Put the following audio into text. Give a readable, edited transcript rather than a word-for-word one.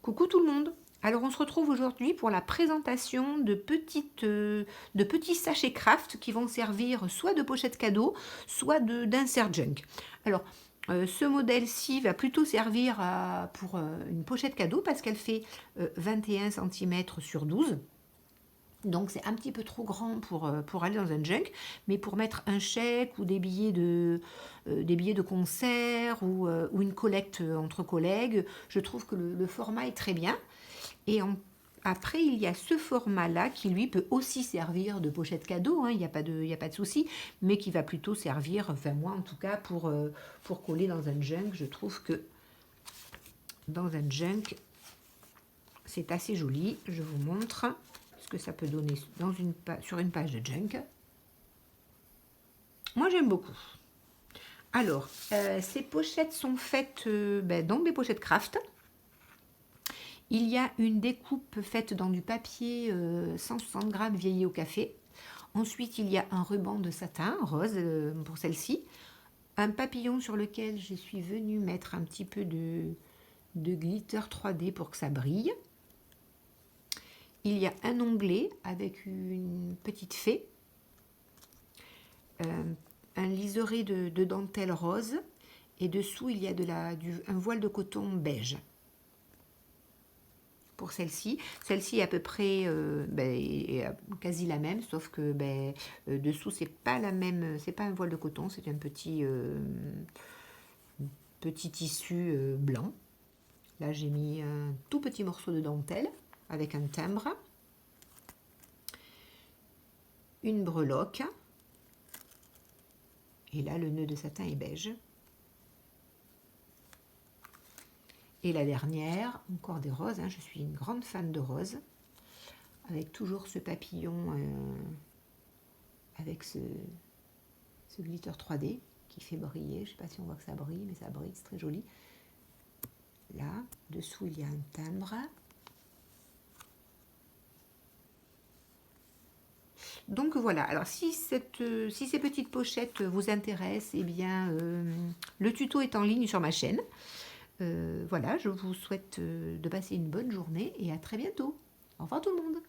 Coucou tout le monde. Alors on se retrouve aujourd'hui pour la présentation de petits sachets craft qui vont servir soit de pochette cadeau, soit d'insert junk. Alors ce modèle-ci va plutôt servir pour une pochette cadeau parce qu'elle fait 21 cm sur 12. Donc c'est un petit peu trop grand pour aller dans un junk, mais pour mettre un chèque ou des billets de concert ou une collecte entre collègues, je trouve que le format est très bien. Et après, il y a ce format-là qui, lui, peut aussi servir de pochette cadeau, hein, il y a pas de souci, mais qui va plutôt servir, enfin moi en tout cas, pour coller dans un junk. Je trouve que dans un junk, c'est assez joli. Je vous montre ce que ça peut donner sur une page de junk. Moi, j'aime beaucoup. Alors, ces pochettes sont faites dans des pochettes craft. Il y a une découpe faite dans du papier 160 grammes vieilli au café. Ensuite, il y a un ruban de satin rose pour celle-ci. Un papillon sur lequel je suis venue mettre un petit peu de glitter 3D pour que ça brille. Il y a un onglet avec une petite fée. Un liseré de dentelle rose. Et dessous, il y a un voile de coton beige. Pour celle-ci. Celle-ci est à peu près quasi la même, sauf que dessous c'est pas la même, c'est pas un voile de coton, c'est un petit tissu blanc. Là j'ai mis un tout petit morceau de dentelle avec un timbre, une breloque, et là le nœud de satin est beige. Et la dernière, encore des roses, hein, je suis une grande fan de roses, avec toujours ce papillon, avec ce glitter 3D qui fait briller. Je ne sais pas si on voit que ça brille, mais ça brille, c'est très joli. Là, dessous, il y a un timbre. Donc voilà, alors si ces petites pochettes vous intéressent, eh bien, le tuto est en ligne sur ma chaîne. Voilà, je vous souhaite de passer une bonne journée et à très bientôt. Au revoir tout le monde.